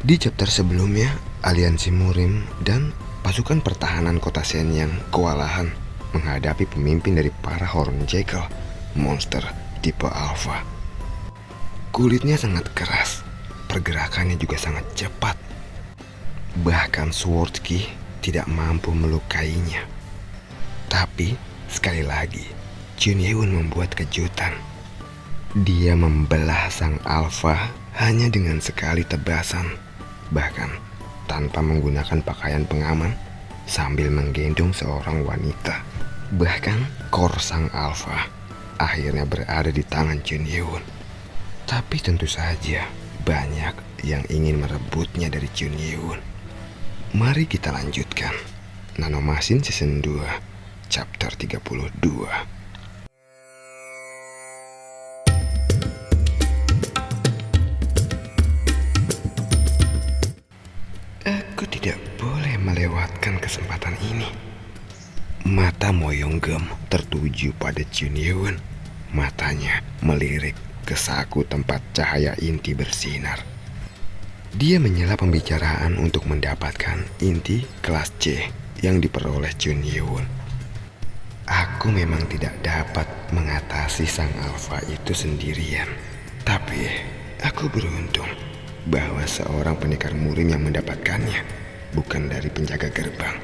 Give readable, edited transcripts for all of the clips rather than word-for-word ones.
Di chapter sebelumnya, aliansi Murim dan pasukan pertahanan kota Shenyang kewalahan menghadapi pemimpin dari para Hornjackal, monster tipe Alpha. Kulitnya sangat keras, pergerakannya juga sangat cepat. Bahkan Swordsky tidak mampu melukainya. Tapi, sekali lagi, Jun Yeun membuat kejutan. Dia membelah sang Alpha hanya dengan sekali tebasan, bahkan tanpa menggunakan pakaian pengaman, sambil menggendong seorang wanita. Bahkan core sang Alpha akhirnya berada di tangan Jun Yeun. Tapi tentu saja banyak yang ingin merebutnya dari Jun Yeun. Mari kita lanjutkan Nanomachine Season 2 Chapter 32. Aku tidak boleh melewatkan kesempatan ini. Mata Mo Yong-geum tertuju pada Jun Yeun. Matanya melirik ke saku tempat cahaya inti bersinar. Dia menyela pembicaraan untuk mendapatkan inti kelas C yang diperoleh Jun Yeun. Aku memang tidak dapat mengatasi sang Alpha itu sendirian. Tapi aku beruntung bahwa seorang pendekar murim yang mendapatkannya, bukan dari penjaga gerbang.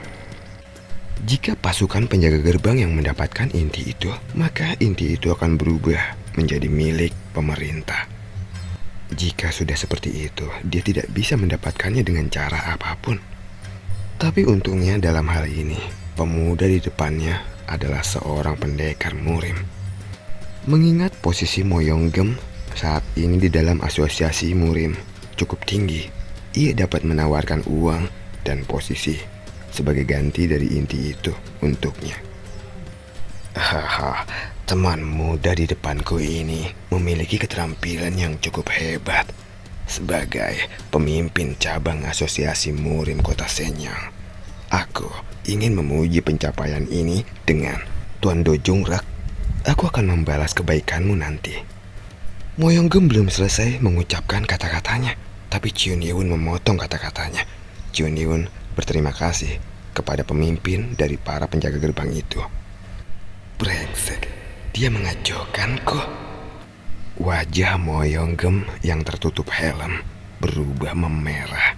Jika pasukan penjaga gerbang yang mendapatkan inti itu, maka inti itu akan berubah menjadi milik pemerintah. Jika sudah seperti itu, dia tidak bisa mendapatkannya dengan cara apapun. Tapi untungnya dalam hal ini, pemuda di depannya adalah seorang pendekar murim. Mengingat posisi Mo Yong-geum saat ini di dalam asosiasi murim cukup tinggi, ia dapat menawarkan uang dan posisi sebagai ganti dari inti itu untuknya. Haha, teman muda di depanku ini memiliki keterampilan yang cukup hebat. Sebagai pemimpin cabang asosiasi murim kota Shenyang, aku ingin memuji pencapaian ini dengan Tuan Do Jungrak. Aku akan membalas kebaikanmu nanti. Mo Yong-geum belum selesai mengucapkan kata-katanya, tapi Jun Yeun memotong kata-katanya. Jun Yeun berterima kasih kepada pemimpin dari para penjaga gerbang itu. Brengsek, dia mengajukanku. Wajah Mo Yong-geum yang tertutup helm berubah memerah.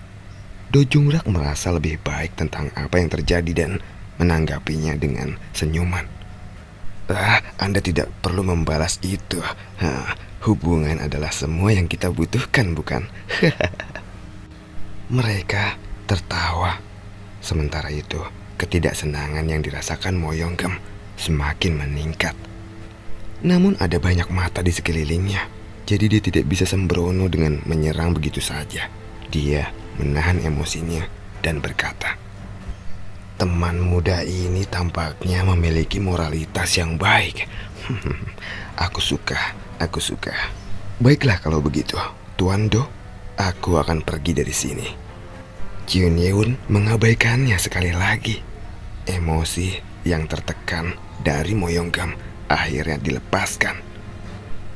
Do Jungrak merasa lebih baik tentang apa yang terjadi dan menanggapinya dengan senyuman. Anda tidak perlu membalas itu. Hubungan adalah semua yang kita butuhkan, bukan? Mereka tertawa. Sementara itu, ketidaksenangan yang dirasakan Mo Yong-geum semakin meningkat. Namun ada banyak mata di sekelilingnya, jadi dia tidak bisa sembrono dengan menyerang begitu saja. Dia menahan emosinya dan berkata, teman muda ini tampaknya memiliki moralitas yang baik. Aku suka. Baiklah kalau begitu, Tuan Do, aku akan pergi dari sini. Jun Yeun mengabaikannya sekali lagi. Emosi yang tertekan dari Mo Yong-geum akhirnya dilepaskan.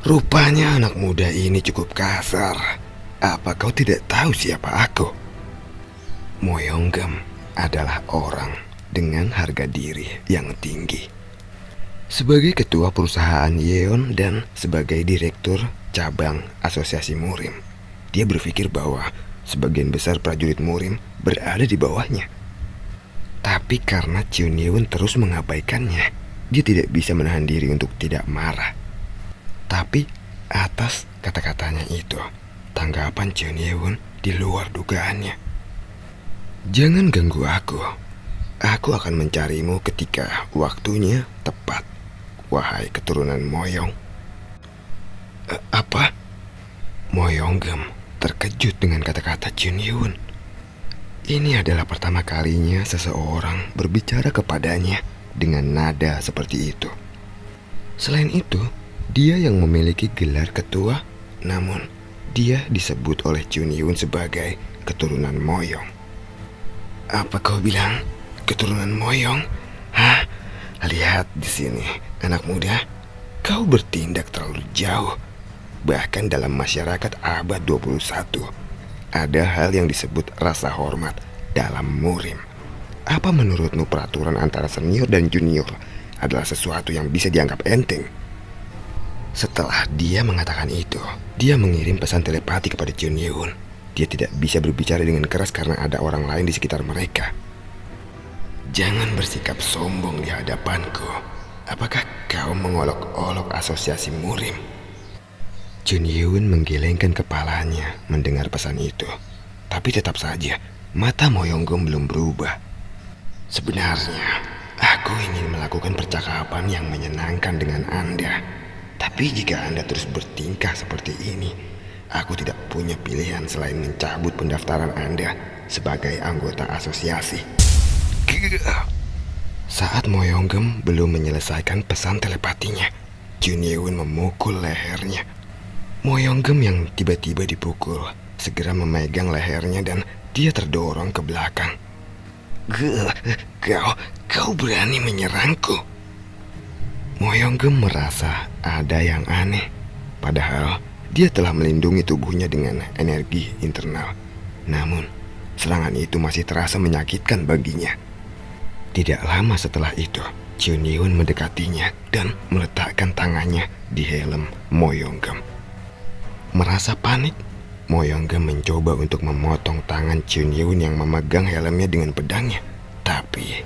Rupanya anak muda ini cukup kasar. Apa kau tidak tahu siapa aku? Mo Yong-geum adalah orang dengan harga diri yang tinggi. Sebagai ketua perusahaan Yeon dan sebagai direktur cabang asosiasi murim, dia berpikir bahwa sebagian besar prajurit murim berada di bawahnya. Tapi karena Jun Yeun terus mengabaikannya, dia tidak bisa menahan diri untuk tidak marah. Tapi atas kata-katanya itu, tanggapan Jun Yeun di luar dugaannya. Jangan ganggu aku. Aku akan mencarimu ketika waktunya tepat, wahai keturunan Moyong. Apa? Mo Yong-geum terkejut dengan kata-kata Jun Yeun. Ini adalah pertama kalinya seseorang berbicara kepadanya dengan nada seperti itu. Selain itu, dia yang memiliki gelar ketua, namun dia disebut oleh Jun Yeun sebagai keturunan Moyong. Apa kau bilang? Keturunan Moyong? Lihat di sini, anak muda. Kau bertindak terlalu jauh. Bahkan dalam masyarakat abad 21, ada hal yang disebut rasa hormat dalam murim. Apa menurutmu peraturan antara senior dan junior adalah sesuatu yang bisa dianggap enteng? Setelah dia mengatakan itu, dia mengirim pesan telepati kepada Jun Yeun. Dia tidak bisa berbicara dengan keras karena ada orang lain di sekitar mereka. Jangan bersikap sombong di hadapanku. Apakah kau mengolok-olok asosiasi murim? Jun Yeun menggelengkan kepalanya mendengar pesan itu. Tapi tetap saja, mata Mo Yong-geum belum berubah. Sebenarnya, aku ingin melakukan percakapan yang menyenangkan dengan Anda. Tapi jika Anda terus bertingkah seperti ini, aku tidak punya pilihan selain mencabut pendaftaran Anda sebagai anggota asosiasi. Saat Mo Yong-geum belum menyelesaikan pesan telepatinya, Jun Yeun memukul lehernya. Mo Yong-geum yang tiba-tiba dipukul segera memegang lehernya dan dia terdorong ke belakang. Kau berani menyerangku? Mo Yong-geum merasa ada yang aneh. Padahal dia telah melindungi tubuhnya dengan energi internal. Namun, serangan itu masih terasa menyakitkan baginya. Tidak lama setelah itu, Jun Yeun mendekatinya dan meletakkan tangannya di helm Mo Yong-geum. Merasa panik, Mo Yong-geum mencoba untuk memotong tangan Jun Yeun yang memegang helmnya dengan pedangnya. Tapi,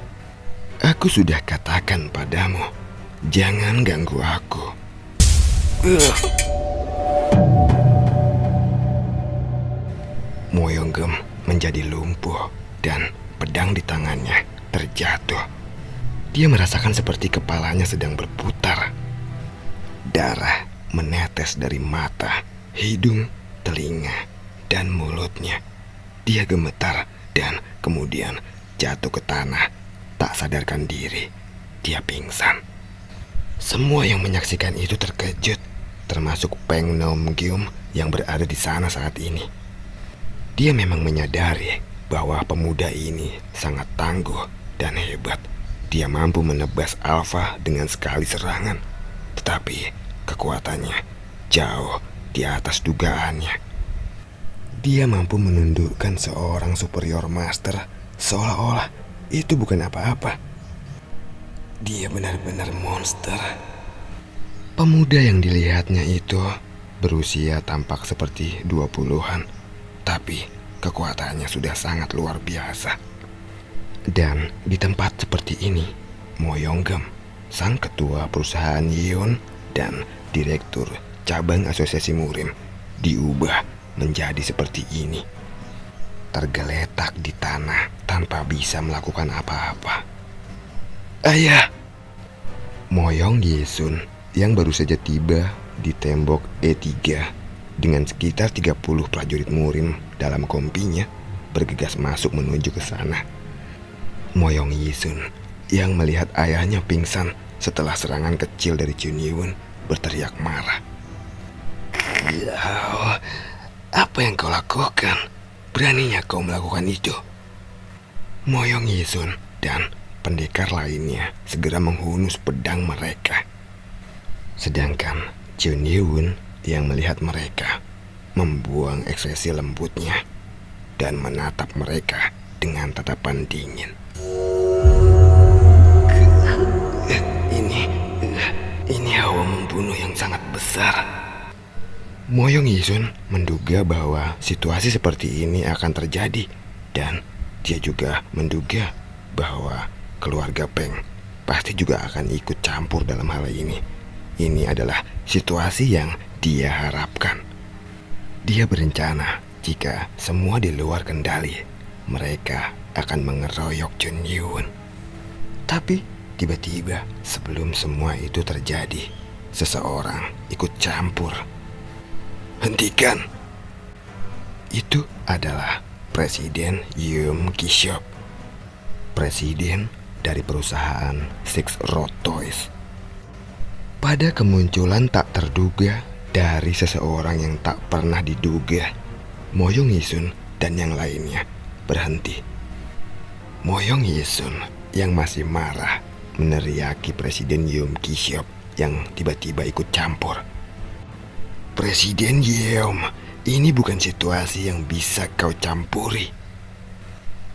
aku sudah katakan padamu, jangan ganggu aku. Mo Yong-geum menjadi lumpuh dan pedang di tangannya terjatuh. Dia merasakan seperti kepalanya sedang berputar. Darah menetes dari mata, hidung, telinga, dan mulutnya. Dia gemetar dan kemudian jatuh ke tanah. Tak sadarkan diri, dia pingsan. Semua yang menyaksikan itu terkejut, termasuk Peng Nam-geum yang berada di sana saat ini. Dia memang menyadari bahwa pemuda ini sangat tangguh dan hebat. Dia mampu menebas Alpha dengan sekali serangan, tetapi kekuatannya jauh di atas dugaannya. Dia mampu menundukkan seorang superior master seolah-olah itu bukan apa-apa. Dia benar-benar monster. Pemuda yang dilihatnya itu berusia tampak seperti 20-an, tapi kekuatannya sudah sangat luar biasa. Dan di tempat seperti ini, Mo Yong-geum, sang ketua perusahaan Yeon dan direktur cabang asosiasi murim, diubah menjadi seperti ini. Tergeletak di tanah tanpa bisa melakukan apa-apa. Ayah! Mo Yong-yesun yang baru saja tiba di tembok E3 dengan sekitar 30 prajurit murim dalam kompinya bergegas masuk menuju ke sana. Mo Yong-yesun yang melihat ayahnya pingsan setelah serangan kecil dari Jun Yeun berteriak marah. "Kau, apa yang kau lakukan? Beraninya kau melakukan itu?" Mo Yong-yesun dan pendekar lainnya segera menghunus pedang mereka. Sedangkan Jun Yeun yang melihat mereka membuang ekspresi lembutnya dan menatap mereka dengan tatapan dingin. Ini hawa membunuh yang sangat besar. Mo Yong-yesun menduga bahwa situasi seperti ini akan terjadi, dan dia juga menduga bahwa keluarga Peng pasti juga akan ikut campur dalam hal ini. Ini adalah situasi yang dia harapkan. Dia berencana jika semua di luar kendali, mereka akan mengeroyok Jun Yeun. Tapi tiba-tiba sebelum semua itu terjadi, seseorang ikut campur. "Hentikan!" Itu adalah Presiden Yeom Ki-seop, presiden dari perusahaan Six Road Toys. Pada kemunculan tak terduga dari seseorang yang tak pernah diduga, Mo Yong-yesun dan yang lainnya berhenti. Mo Yong-yesun yang masih marah meneriaki Presiden Yeom Ki-seop yang tiba-tiba ikut campur. "Presiden Yeom, Ini bukan situasi yang bisa kau campuri.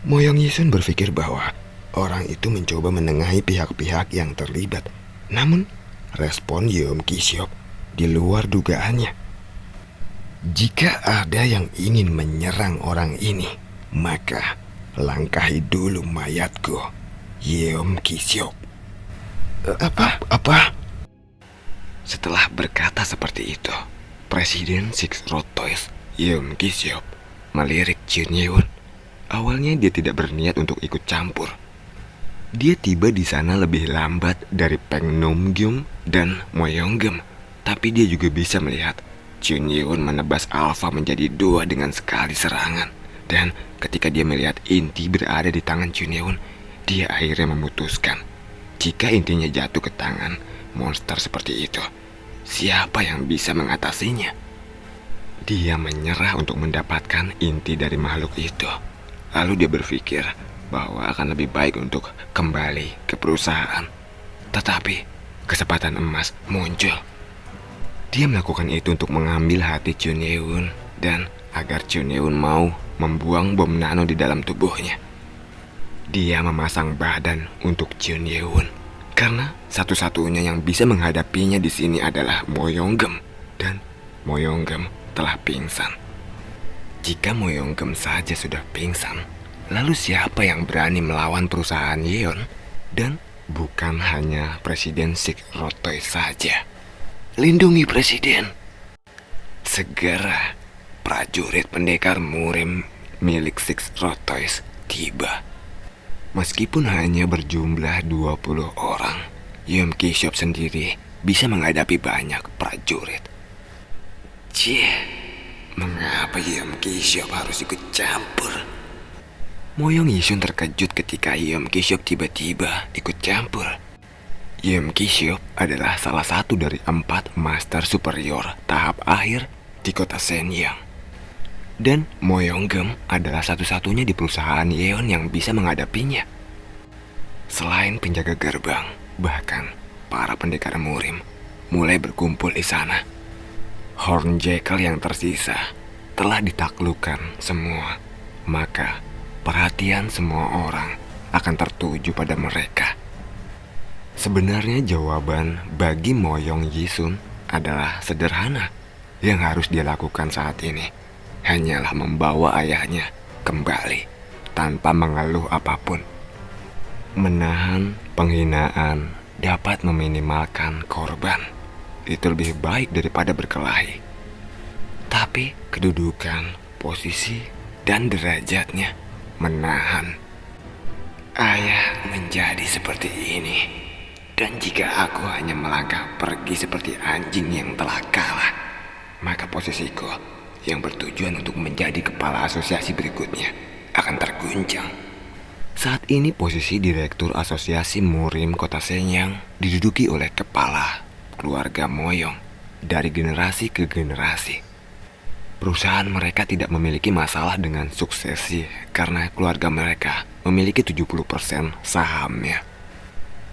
Mo Yong-Yisun berpikir bahwa orang itu mencoba menengahi pihak-pihak yang terlibat. Namun, respon Yeom Ki-seop di luar dugaannya. Jika ada yang ingin menyerang orang ini, maka langkahi dulu mayatku, Yeom Ki-seop. Apa? Setelah berkata seperti itu, Presiden Six Road Toys, Yeom Ki-seop, melirik Jun Ye-won. Awalnya dia tidak berniat untuk ikut campur. Dia tiba di sana lebih lambat dari Peng Nom-gyum dan Mo Yong-geum, tapi dia juga bisa melihat Jun Ye-won menebas Alpha menjadi 2 dengan sekali serangan. Dan ketika dia melihat inti berada di tangan Jun Ye-won, dia akhirnya memutuskan jika intinya jatuh ke tangan monster seperti itu, siapa yang bisa mengatasinya? Dia menyerah untuk mendapatkan inti dari makhluk itu. Lalu dia berpikir bahwa akan lebih baik untuk kembali ke perusahaan. Tetapi kesempatan emas muncul. Dia melakukan itu untuk mengambil hati Jun Ye-won dan agar Jun Ye-won mau membuang bom nano di dalam tubuhnya. Dia memasang badan untuk Jun Ye-won karena satu-satunya yang bisa menghadapinya di sini adalah Mo Yong-geum, dan Mo Yong-geum telah pingsan. Jika Mo Yong-geum saja sudah pingsan, lalu siapa yang berani melawan perusahaan Yeon? Dan bukan hanya Presiden Six Road Toys saja. Lindungi Presiden. Segera prajurit pendekar murim milik Six Road Toys tiba. Meskipun hanya berjumlah 20 orang, Yeom Ki-seop sendiri bisa menghadapi banyak prajurit. Mengapa Yeom Ki-seop harus ikut campur? Mo Yong-yisun terkejut ketika Yeom Ki-seop tiba-tiba ikut campur. Yeom Ki-seop adalah salah satu dari 4 master superior tahap akhir di kota Shenyang. Dan Mo Yong-geum adalah satu-satunya di perusahaan Yeon yang bisa menghadapinya. Selain penjaga gerbang, bahkan para pendekar murim mulai berkumpul di sana. Hornjackal yang tersisa telah ditaklukkan semua, maka perhatian semua orang akan tertuju pada mereka. Sebenarnya jawaban bagi Mo Yong-yisun adalah sederhana. Yang harus dia lakukan saat ini hanyalah membawa ayahnya kembali tanpa mengeluh apapun. Menahan penghinaan dapat meminimalkan korban. Itu lebih baik daripada berkelahi. Tapi kedudukan, posisi, dan derajatnya menahan. Ayah menjadi seperti ini. Dan jika aku hanya melangkah pergi seperti anjing yang telah kalah, maka posisiku yang bertujuan untuk menjadi kepala asosiasi berikutnya akan terguncang. Saat ini posisi Direktur Asosiasi Murim Kota Shenyang diduduki oleh kepala keluarga Moyong dari generasi ke generasi. Perusahaan mereka tidak memiliki masalah dengan suksesi karena keluarga mereka memiliki 70% sahamnya.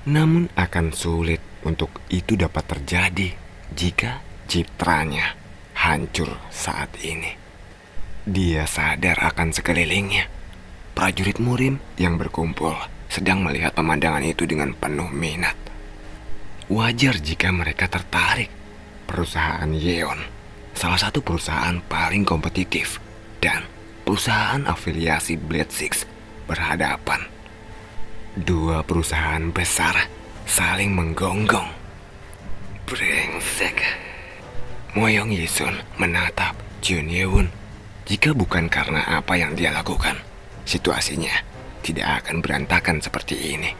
Namun akan sulit untuk itu dapat terjadi jika citranya hancur saat ini. Dia sadar akan sekelilingnya. Prajurit murim yang berkumpul sedang melihat pemandangan itu dengan penuh minat. Wajar jika mereka tertarik. Perusahaan Yeon, salah satu perusahaan paling kompetitif, dan perusahaan afiliasi Blade Six berhadapan. 2 perusahaan besar saling menggonggong. Brengsek. Mo Yong-yisun menatap Jun Ye-won. Jika bukan karena apa yang dia lakukan, situasinya tidak akan berantakan seperti ini.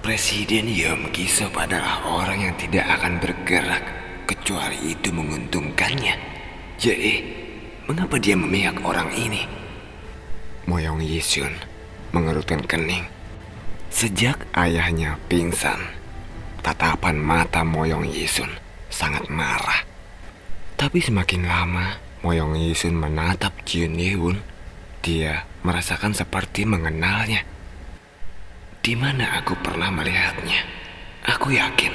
Presiden Yeom Ki-seop adalah orang yang tidak akan bergerak kecuali itu menguntungkannya. Jadi, mengapa dia memihak orang ini? Mo Yong-yisun mengerutkan kening. Sejak ayahnya pingsan, tatapan mata Mo Yong-yisun sangat marah. Tapi semakin lama Mo Yong-yisun menatap Jun Ye-won, dia merasakan seperti mengenalnya. Di mana aku pernah melihatnya? Aku yakin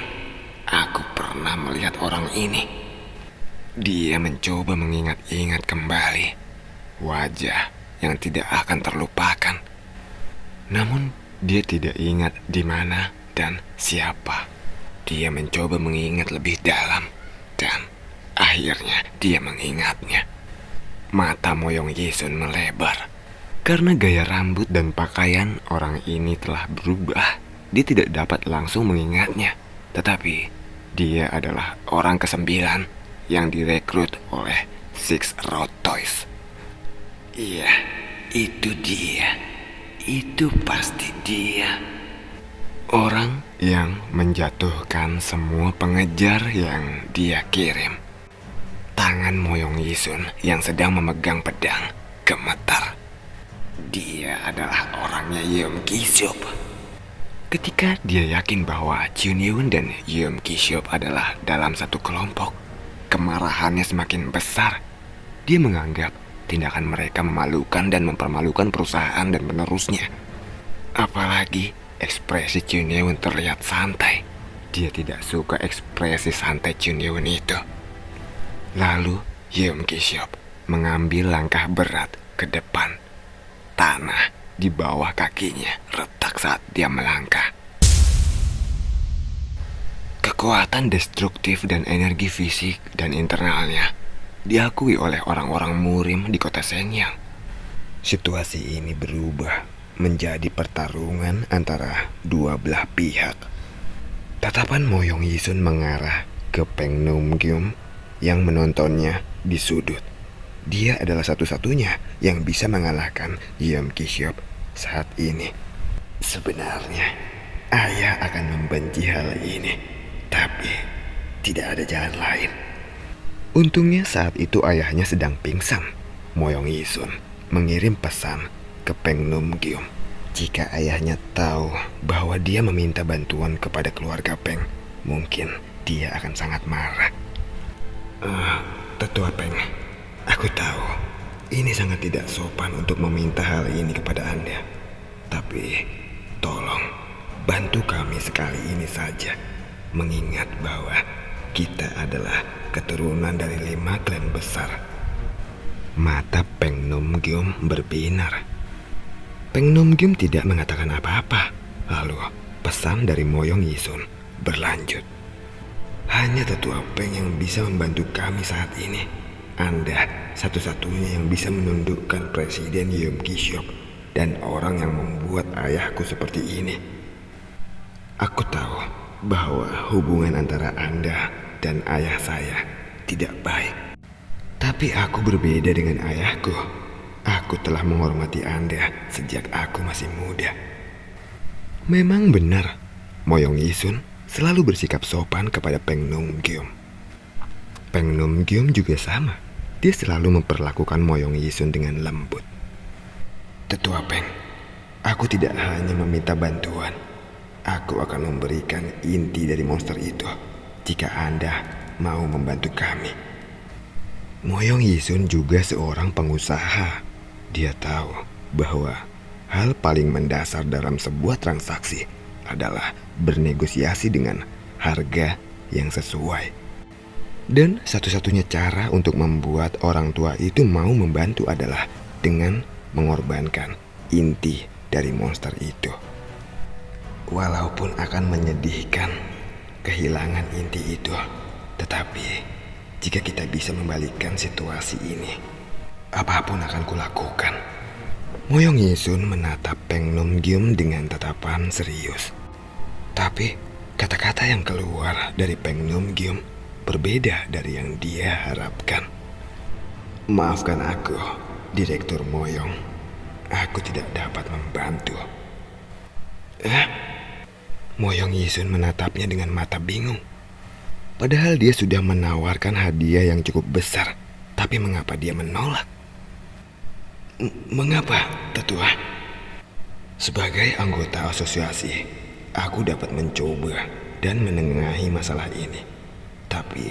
aku pernah melihat orang ini. Dia mencoba mengingat-ingat kembali wajah yang tidak akan terlupakan. Namun dia tidak ingat di mana dan siapa. Dia mencoba mengingat lebih dalam dan akhirnya dia mengingatnya. Mata Moyong Yisun melebar karena gaya rambut dan pakaian orang ini telah berubah. Dia tidak dapat langsung mengingatnya, tetapi dia adalah orang ke-9 yang direkrut oleh Six Road Toys. Iya, itu dia. Itu pasti dia. Orang yang menjatuhkan semua pengejar yang dia kirim. Tangan Moyong Yisun yang sedang memegang pedang gemetar. Dia adalah orangnya Yeom Ki-seop. Ketika dia yakin bahwa Chun Yeon dan Yeom Ki-seop adalah dalam satu kelompok, kemarahannya semakin besar. Dia menganggap tindakan mereka memalukan dan mempermalukan perusahaan dan penerusnya. Apalagi ekspresi Chun Yeon terlihat santai. Dia tidak suka ekspresi santai Chun Yeon itu. Lalu Yeom Ki-seop mengambil langkah berat ke depan. Tanah di bawah kakinya retak saat dia melangkah. Kekuatan destruktif dan energi fisik dan internalnya diakui oleh orang-orang murim di kota Shenyang. Situasi ini berubah menjadi pertarungan antara dua belah pihak. Tatapan Moyong Yisun mengarah ke Peng Num-gyeom yang menontonnya di sudut. Dia adalah satu-satunya yang bisa mengalahkan Yeom Ki-seop saat ini. Sebenarnya, ayah akan membenci hal ini, tapi tidak ada jalan lain. Untungnya saat itu ayahnya sedang pingsan. Moyong Yisun mengirim pesan ke Peng Num-gyeom. Jika ayahnya tahu bahwa dia meminta bantuan kepada keluarga Peng, mungkin dia akan sangat marah. Tetua Peng, aku tahu ini sangat tidak sopan untuk meminta hal ini kepada Anda. Tapi tolong bantu kami sekali ini saja. Mengingat bahwa kita adalah keturunan dari 5 klan besar. Mata Peng Num-gyeom berbinar. Peng Num-gyeom tidak mengatakan apa-apa. Lalu pesan dari Moyong Yisun berlanjut. Hanya Tetua Peng yang bisa membantu kami saat ini. Anda satu-satunya yang bisa menundukkan Presiden Yeom Ki-seop dan orang yang membuat ayahku seperti ini. Aku tahu bahwa hubungan antara Anda dan ayah saya tidak baik. Tapi aku berbeda dengan ayahku. Aku telah menghormati Anda sejak aku masih muda. Memang benar, Moyong Yisun selalu bersikap sopan kepada Peng Num-gyeom. Peng Num-gyeom juga sama. Dia selalu memperlakukan Moyong Yisun dengan lembut. Tetua Peng, aku tidak hanya meminta bantuan. Aku akan memberikan inti dari monster itu jika Anda mau membantu kami. Moyong Yisun juga seorang pengusaha. Dia tahu bahwa hal paling mendasar dalam sebuah transaksi adalah bernegosiasi dengan harga yang sesuai. Dan satu-satunya cara untuk membuat orang tua itu mau membantu adalah dengan mengorbankan inti dari monster itu. Walaupun akan menyedihkan kehilangan inti itu, tetapi jika kita bisa membalikkan situasi ini, apapun akan kulakukan. Moyong Yisun menatap Peng Num-gyeom dengan tatapan serius. Tapi kata-kata yang keluar dari Peng Num-gyeom berbeda dari yang dia harapkan. Maafkan aku, Direktur Moyong. Aku tidak dapat membantu. Moyong Yisun menatapnya dengan mata bingung. Padahal dia sudah menawarkan hadiah yang cukup besar. Tapi mengapa dia menolak? Mengapa, Tetua? Sebagai anggota asosiasi, aku dapat mencoba dan menengahi masalah ini. Tapi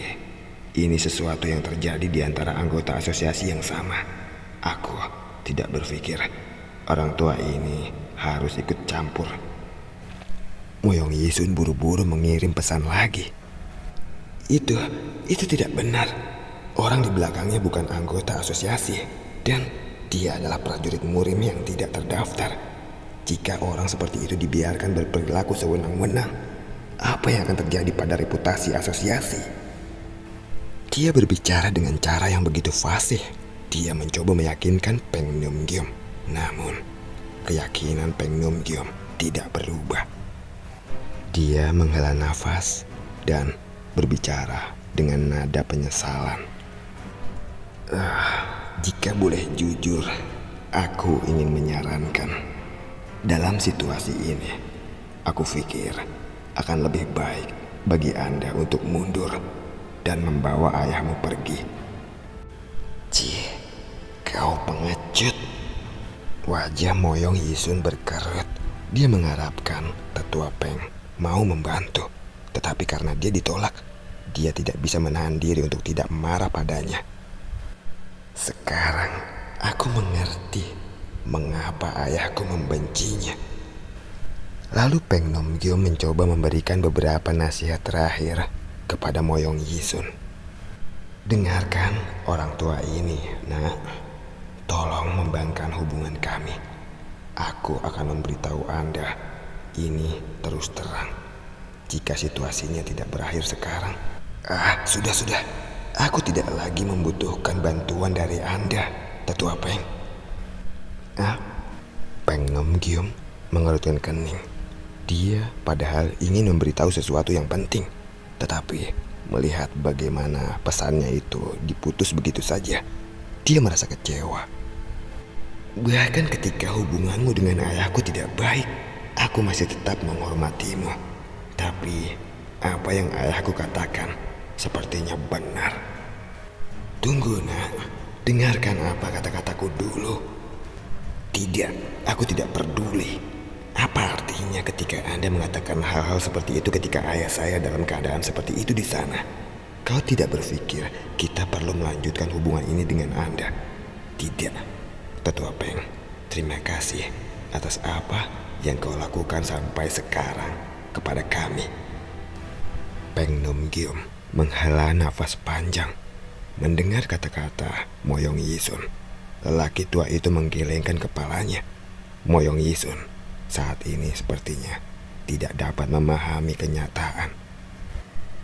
ini sesuatu yang terjadi di antara anggota asosiasi yang sama. Aku tidak berpikir orang tua ini harus ikut campur. Moyong Yisun buru-buru mengirim pesan lagi. Itu tidak benar. Orang di belakangnya bukan anggota asosiasi, dan dia adalah prajurit murim yang tidak terdaftar. Jika orang seperti itu dibiarkan berperilaku sewenang-wenang, apa yang akan terjadi pada reputasi asosiasi? Dia berbicara dengan cara yang begitu fasih. Dia mencoba meyakinkan Peng Num Gyeom. Namun, keyakinan Peng Num Gyeom tidak berubah. Dia menghela nafas dan berbicara dengan nada penyesalan. Jika boleh jujur, aku ingin menyarankan. Dalam situasi ini, aku pikir akan lebih baik bagi Anda untuk mundur dan membawa ayahmu pergi. Cih, kau pengecut. Wajah Moyong Yisun berkerut. Dia mengharapkan tetua Peng mau membantu. Tetapi karena dia ditolak, dia tidak bisa menahan diri untuk tidak marah padanya. Sekarang aku mengerti mengapa ayahku membencinya. Lalu Peng Num Gyeom mencoba memberikan beberapa nasihat terakhir kepada Moyong Yisun. Dengarkan orang tua ini, nak. Tolong membangkang hubungan kami. Aku akan memberitahu Anda ini terus terang. Jika situasinya tidak berakhir sekarang. Sudah. Aku tidak lagi membutuhkan bantuan dari Anda, tetua Peng. Peng Num Gyeom mengerutkan kening. Dia padahal ingin memberitahu sesuatu yang penting. Tetapi melihat bagaimana pesannya itu diputus begitu saja, dia merasa kecewa. Bahkan ketika hubunganmu dengan ayahku tidak baik, aku masih tetap menghormatimu. Tapi apa yang ayahku katakan sepertinya benar. Tunggu, nak. Dengarkan apa kata-kataku dulu. Tidak, aku tidak peduli. Apa artinya ketika Anda mengatakan hal-hal seperti itu ketika ayah saya dalam keadaan seperti itu di sana? Kau tidak berpikir kita perlu melanjutkan hubungan ini dengan Anda? Tidak. Tetua Peng, terima kasih atas apa yang kau lakukan sampai sekarang kepada kami. Peng Num Gyeom menghela nafas panjang. Mendengar kata-kata Moyong Yisun, lelaki tua itu menggelengkan kepalanya. Moyong Yisun saat ini sepertinya tidak dapat memahami kenyataan.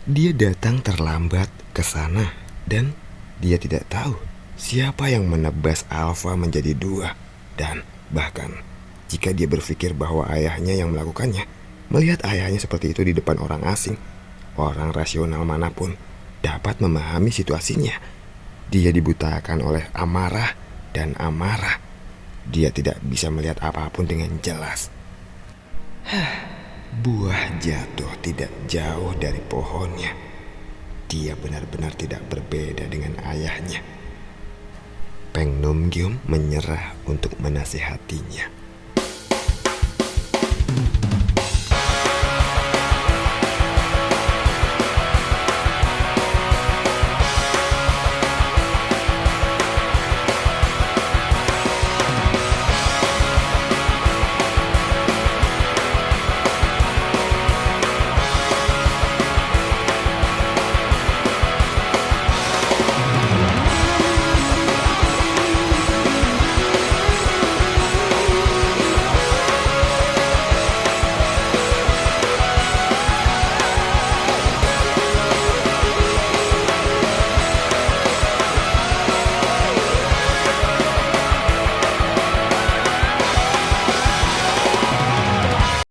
Dia datang terlambat ke sana dan dia tidak tahu siapa yang menebas Alpha menjadi 2. Dan bahkan jika dia berpikir bahwa ayahnya yang melakukannya, melihat ayahnya seperti itu di depan orang asing, orang rasional manapun dapat memahami situasinya. Dia dibutakan oleh amarah dan amarah. Dia tidak bisa melihat apapun dengan jelas. Buah jatuh tidak jauh dari pohonnya. Dia benar-benar tidak berbeda dengan ayahnya. Peng Num Gyeom menyerah untuk menasihatinya.